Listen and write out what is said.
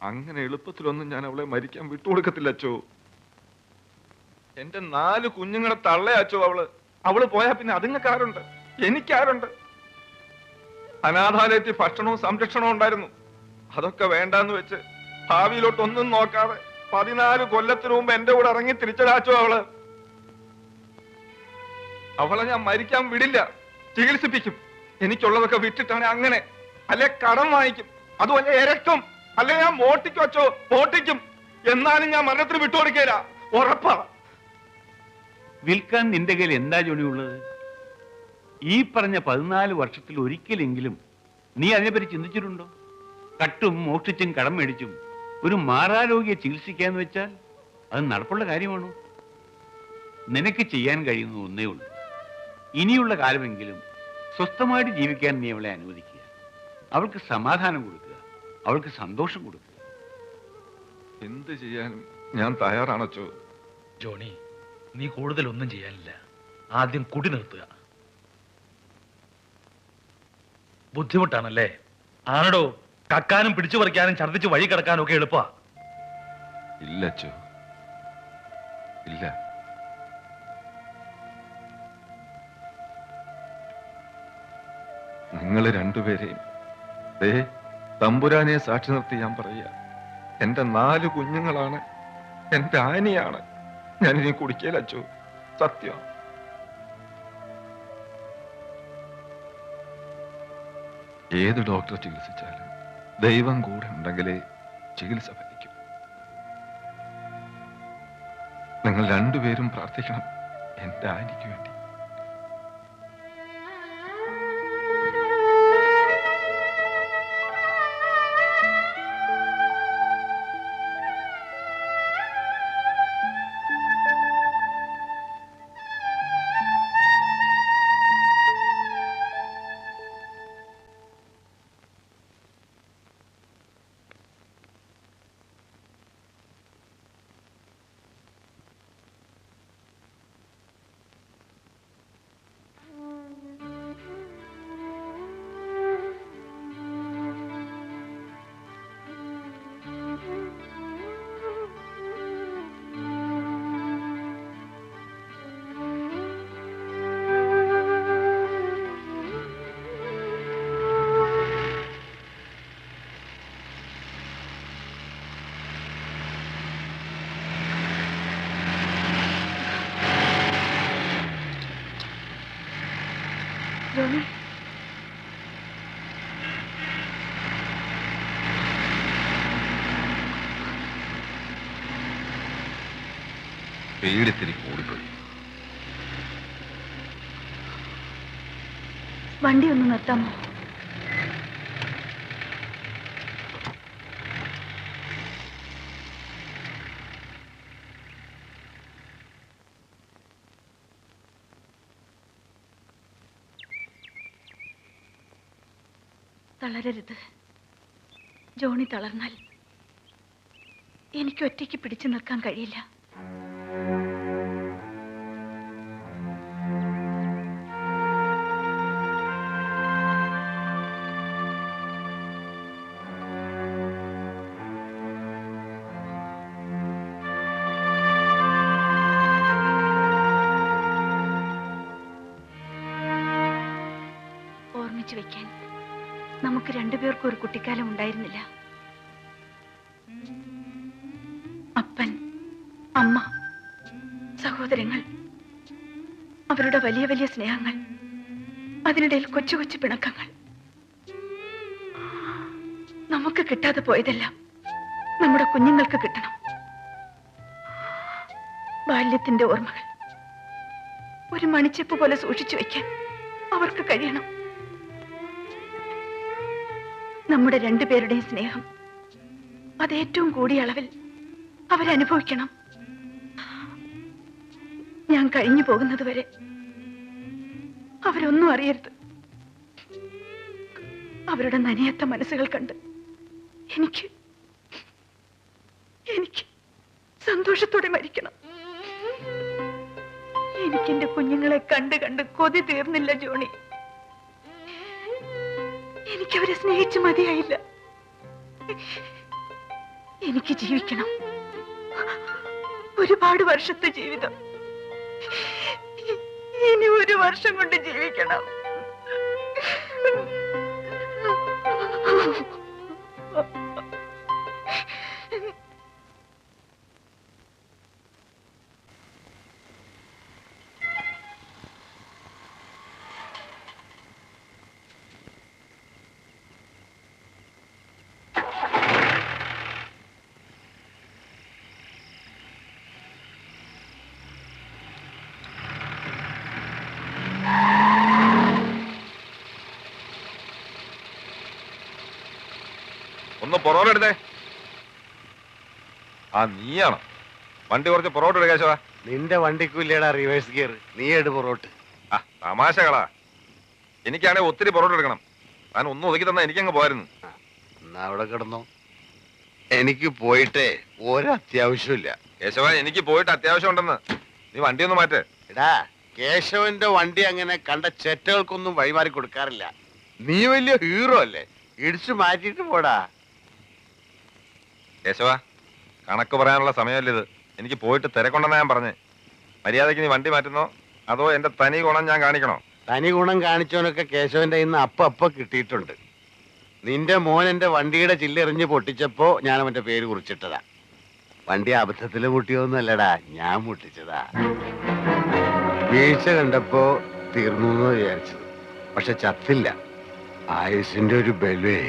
അങ്ങനെ എളുപ്പത്തിലൊന്നും ഞാൻ അവളെ മരിക്കാൻ വിട്ടുകൊടുക്കത്തില്ല അച്ചോ. എന്റെ 4 കുഞ്ഞുങ്ങളെ തള്ളയച്ചോ അവള്. അവള് പോയാ പിന്നെ അതുങ്ങൾക്കാരുണ്ട്? എനിക്കാരുണ്ട്? അനാഥാലയത്തിൽ ഭക്ഷണവും സംരക്ഷണവും ഉണ്ടായിരുന്നു. അതൊക്കെ വേണ്ടാന്ന് വെച്ച് ഭാവിയിലോട്ടൊന്നും നോക്കാതെ 14 കൊല്ലത്തിനു മുമ്പ് എന്റെ കൂടെ ഇറങ്ങി തിരിച്ചടാച്ചോ അവള്. അവളെ ഞാൻ മരിക്കാൻ വിടില്ല, ചികിത്സിപ്പിക്കും. എനിക്കുള്ളതൊക്കെ വിറ്റിട്ടാണ് അങ്ങനെ, അല്ലെ കടം വാങ്ങിക്കും, അതുമല്ല ഇരക്കും, അല്ലെ ഞാൻ മോട്ടിക്കും അച്ചോ, മോട്ടിക്കും. എന്നാലും ഞാൻ മരണത്തിന് വിട്ടുകൊടുക്കില്ല, ഉറപ്പാ. വിൽക്കാൻ നിന്റെ കയ്യിൽ എന്താ ജോണി ഉള്ളത്? ഈ പറഞ്ഞ 14 വർഷത്തിൽ ഒരിക്കലെങ്കിലും നീ അതിനെപ്പറ്റി ചിന്തിച്ചിട്ടുണ്ടോ? കട്ടും മോഷ്ടിച്ചും കടം മേടിച്ചും ഒരു മാറാരോഗ്യെ ചികിത്സിക്കാന്ന് വെച്ചാൽ അത് നടപ്പുള്ള കാര്യമാണോ? നിനക്ക് ചെയ്യാൻ കഴിയുന്ന ഒന്നേ ഉള്ളൂ. ഇനിയുള്ള കാലമെങ്കിലും സ്വസ്ഥമായിട്ട് ജീവിക്കാൻ നീ അവളെ അനുവദിക്കുക. അവൾക്ക് സമാധാനം കൊടുക്കുക, അവൾക്ക് സന്തോഷം കൊടുക്കുക. എന്ത് ചെയ്യാനും ഞാൻ തയ്യാറാണച്ചോ. ജോണി, നീ കൂടുതലൊന്നും ചെയ്യാനില്ല. ആദ്യം കുടി നിർത്തുക. ബുദ്ധിമുട്ടാണല്ലേ? ആണടോ, കക്കാനും പിടിച്ചു പറിക്കാനും ഛർദ്ദിച്ച് വഴി കിടക്കാനും ഒക്കെ എളുപ്പ. ഇല്ല അച്ചോ, ഇല്ല. നിങ്ങൾ രണ്ടുപേരെയും തമ്പുരാനെ സാക്ഷി നിർത്തി ഞാൻ പറയുക, എന്റെ 4 കുഞ്ഞുങ്ങളാണ്, എന്റെ ആനിയാണ്. ഞാനിനി കുടിക്കല അച്ചോ, സത്യം. ഏത് ഡോക്ടർ ചികിത്സിച്ചാലും ദൈവം കൂടെ ഉണ്ടെങ്കിലേ ചികിത്സ ഫലിക്കും. നിങ്ങൾ രണ്ടുപേരും പ്രാർത്ഥിക്കണം എന്റെ ആനിക്ക് വേണ്ടി. പേടിത്തിരി കൂടിപ്പോയി. വണ്ടി ഒന്ന് നിർത്താമോ? തളരരുത്. ജോണി തളർന്നാൽ എനിക്ക് ഒറ്റയ്ക്ക് പിടിച്ചു നിൽക്കാൻ കഴിയില്ല. ഓർമ്മിച്ചു വയ്ക്കാൻ നമുക്ക് രണ്ടുപേർക്കും ഒരു കുട്ടിക്കാലം ഉണ്ടായിരുന്നില്ല. അപ്പൻ, അമ്മ, സഹോദരങ്ങൾ, അവരുടെ വലിയ വലിയ സ്നേഹങ്ങൾ, അതിനിടയിൽ കൊച്ചു കൊച്ചു പിണക്കങ്ങൾ. നമുക്ക് കിട്ടാതെ പോയതെല്ലാം നമ്മുടെ കുഞ്ഞുങ്ങൾക്ക് കിട്ടണം. ബാല്യത്തിന്റെ ഓർമ്മകൾ ഒരു മണിച്ചെപ്പ് പോലെ സൂക്ഷിച്ചു വയ്ക്കാൻ അവർക്ക് കഴിയണം. നമ്മുടെ രണ്ടുപേരുടെയും സ്നേഹം അത് ഏറ്റവും കൂടിയ അളവിൽ അവരനുഭവിക്കണം. ഞാൻ കഴിഞ്ഞു പോകുന്നത് വരെ അവരൊന്നും അറിയരുത്. അവരുടെ നനയാത്ത മനസ്സുകൾ കണ്ട് എനിക്ക് സന്തോഷത്തോടെ മരിക്കണം. എനിക്കെന്റെ കുഞ്ഞുങ്ങളെ കണ്ട് കണ്ട് കൊതി തീർന്നില്ല ജോണി. എനിക്കവരെ സ്നേഹിച്ചു മതിയായില്ല. എനിക്ക് ജീവിക്കണം. ഒരുപാട് വർഷത്തെ ജീവിതം ഇനി ഒരു വർഷം കൊണ്ട് ജീവിക്കണം. ഒന്ന് പൊറോട്ട എടുത്തേ. ആ നീയാണ് വണ്ടി കുറച്ച് പൊറോട്ട എടുക്കാശവാ. നിന്റെ വണ്ടിക്കൂല്ലേടാ റിവേഴ്സ് ഗിയർ, നീ എടു പൊറോട്ട്. ആ തമാശകളാ. എനിക്കാണെങ്കിൽ ഒത്തിരി പൊറോട്ട എടുക്കണം. ഞാൻ ഒന്നും ഒതുക്കി തന്നാ എനിക്കങ്ങ് പോയിരുന്നു. എന്നാ അവിടെ കിടന്നോ, എനിക്ക് പോയിട്ടേ ഒരത്യാവശ്യമില്ല. കേശവ എനിക്ക് പോയിട്ട് അത്യാവശ്യം ഉണ്ടെന്ന്. നീ വണ്ടി ഒന്ന് മാറ്റേ. എടാ, കേശവന്റെ വണ്ടി അങ്ങനെ കണ്ട ചെറ്റകൾക്കൊന്നും വഴിമാറി കൊടുക്കാറില്ല. നീ വലിയ ഹീറോ അല്ലേ, ഇടിച്ചു മാറ്റിട്ട് പോടാ. കേശവ കണക്ക് പറയാനുള്ള സമയമല്ല ഇത്. എനിക്ക് പോയിട്ട് തിരക്കൊണ്ടെന്നാ ഞാൻ പറഞ്ഞേ. മര്യാദയ്ക്ക് നീ വണ്ടി മാറ്റുന്നോ അതോ എന്റെ തനി ഗുണം ഞാൻ കാണിക്കണോ? തനി ഗുണം കാണിച്ചവനൊക്കെ കേശവന്റെ ഇന്ന് അപ്പ കിട്ടിയിട്ടുണ്ട്. നിന്റെ മോൻ എന്റെ വണ്ടിയുടെ ചില്ലെറിഞ്ഞ് പൊട്ടിച്ചപ്പോ ഞാൻ അവന്റെ പേര് കുറിച്ചിട്ടതാ. വണ്ടി അബദ്ധത്തില് മുട്ടിയൊന്നുമല്ലടാ, ഞാൻ മുട്ടിച്ചതാ. വീഴ്ച കണ്ടപ്പോ തീർന്നു എന്ന് വിചാരിച്ചത്, പക്ഷെ ചത്തില്ല. ആയുസിന്റെ ഒരു ബലേ.